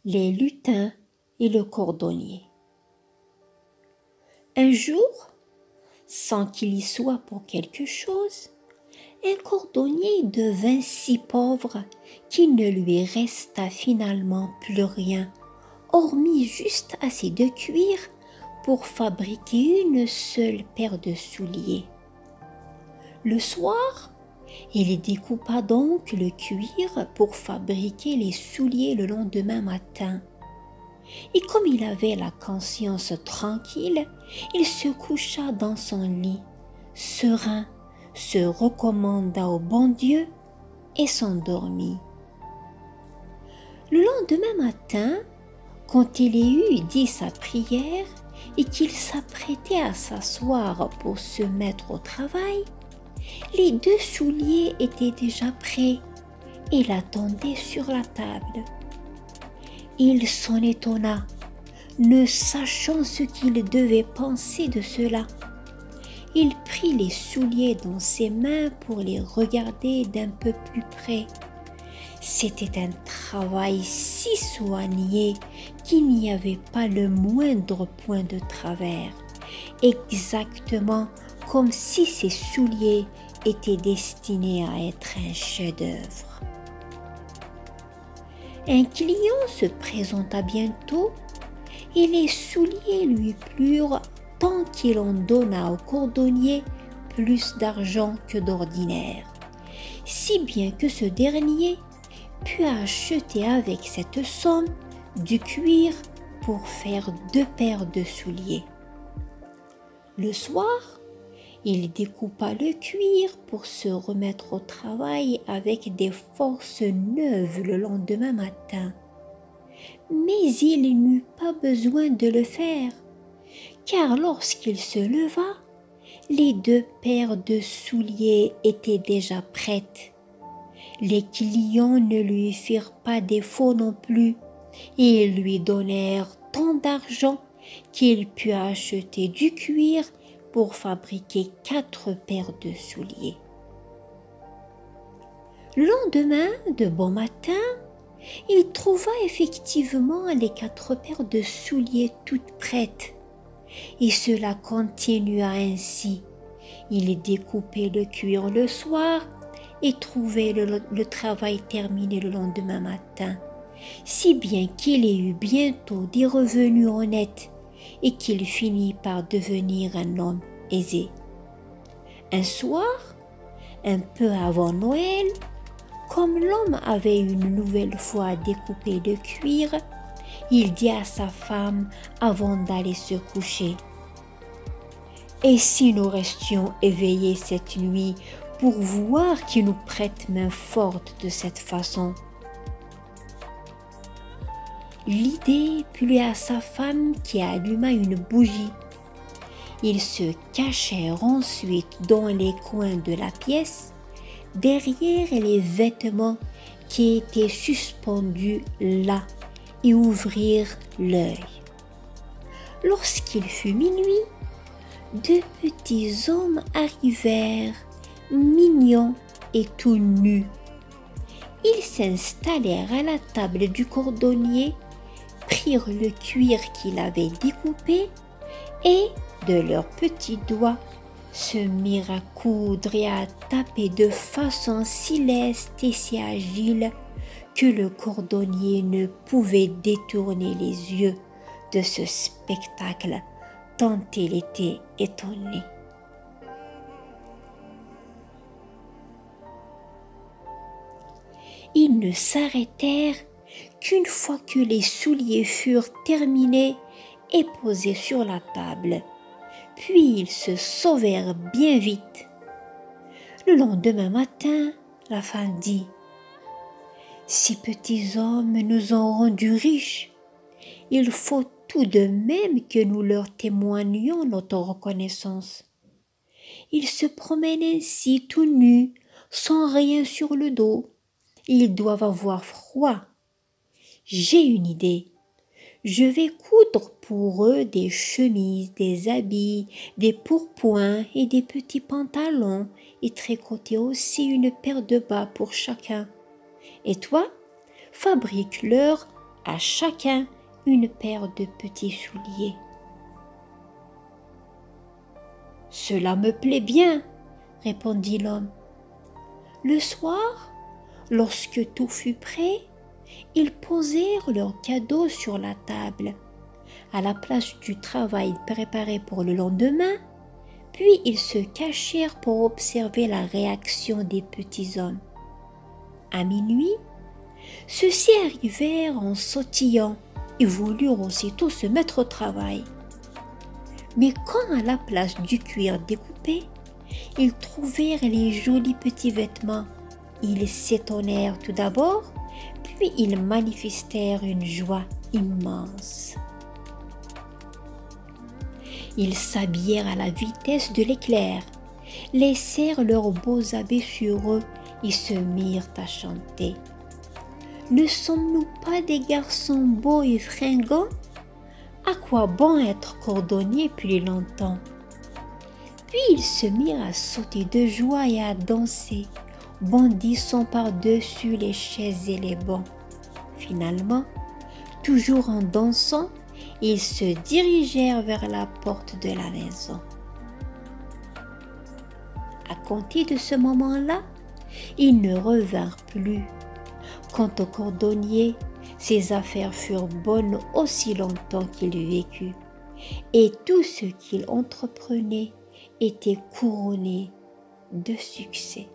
les lutins et le cordonnier. Un jour, sans qu'il y soit pour quelque chose, un cordonnier devint si pauvre qu'il ne lui resta finalement plus rien, hormis juste assez de cuir pour fabriquer une seule paire de souliers. Le soir, il découpa donc le cuir pour fabriquer les souliers le lendemain matin. Et comme il avait la conscience tranquille, il se coucha dans son lit, serein, se recommanda au bon Dieu et s'endormit. Le lendemain matin, quand il eut dit sa prière et qu'il s'apprêtait à s'asseoir pour se mettre au travail, les 2 souliers étaient déjà prêts et l'attendaient sur la table. Il s'en étonna, ne sachant ce qu'il devait penser de cela. Il prit les souliers dans ses mains pour les regarder d'un peu plus près. C'était un travail si soigné qu'il n'y avait pas le moindre point de travers, exactement comme si ces souliers étaient destinés à être un chef-d'œuvre. Un client se présenta bientôt et les souliers lui plurent tant qu'il en donna au cordonnier plus d'argent que d'ordinaire, si bien que ce dernier put acheter avec cette somme du cuir pour faire 2 paires de souliers. Le soir, il découpa le cuir pour se remettre au travail avec des forces neuves le lendemain matin. Mais il n'eut pas besoin de le faire, car lorsqu'il se leva, les 2 paires de souliers étaient déjà prêtes. Les clients ne lui firent pas défaut non plus, et lui donnèrent tant d'argent qu'il put acheter du cuir pour fabriquer 4 paires de souliers. Le lendemain, de bon matin, il trouva effectivement les 4 paires de souliers toutes prêtes. Et cela continua ainsi. Il découpait le cuir le soir et trouvait le travail terminé le lendemain matin, si bien qu'il ait eu bientôt des revenus honnêtes et qu'il finit par devenir un homme aisé. Un soir, un peu avant Noël, comme l'homme avait une nouvelle fois découpé le cuir, il dit à sa femme avant d'aller se coucher: « Et si nous restions éveillés cette nuit pour voir qui nous prête main forte de cette façon ?» L'idée plut à sa femme qui alluma une bougie. Ils se cachèrent ensuite dans les coins de la pièce, derrière les vêtements qui étaient suspendus là, et ouvrirent l'œil. Lorsqu'il fut minuit, 2 petits hommes arrivèrent, mignons et tout nus. Ils s'installèrent à la table du cordonnier, prirent le cuir qu'il avait découpé et, de leurs petits doigts, se mirent à coudre et à taper de façon si leste et si agile que le cordonnier ne pouvait détourner les yeux de ce spectacle tant il était étonné. Ils ne s'arrêtèrent qu'une fois que les souliers furent terminés et posés sur la table. Puis ils se sauvèrent bien vite. Le lendemain matin, la femme dit: « Ces petits hommes nous ont rendus riches. Il faut tout de même que nous leur témoignions notre reconnaissance. Ils se promènent ainsi tout nus, sans rien sur le dos. Ils doivent avoir froid. J'ai une idée. Je vais coudre pour eux des chemises, des habits, des pourpoints et des petits pantalons et tricoter aussi une paire de bas pour chacun. Et toi, fabrique-leur à chacun une paire de petits souliers. « Cela me plaît bien, » répondit l'homme. Le soir, lorsque tout fut prêt, ils posèrent leurs cadeaux sur la table, à la place du travail préparé pour le lendemain, puis ils se cachèrent pour observer la réaction des petits hommes. À minuit, ceux-ci arrivèrent en sautillant et voulurent aussitôt se mettre au travail. Mais quand à la place du cuir découpé, ils trouvèrent les jolis petits vêtements, ils s'étonnèrent tout d'abord, puis ils manifestèrent une joie immense. Ils s'habillèrent à la vitesse de l'éclair, laissèrent leurs beaux habits sur eux et se mirent à chanter. « Ne sommes-nous pas des garçons beaux et fringants? À quoi bon être cordonnier plus longtemps? » Puis ils se mirent à sauter de joie et à danser, bondissant par-dessus les chaises et les bancs. Finalement, toujours en dansant, ils se dirigèrent vers la porte de la maison. À compter de ce moment-là, ils ne revinrent plus. Quant au cordonnier, ses affaires furent bonnes aussi longtemps qu'il vécut, et tout ce qu'il entreprenait était couronné de succès.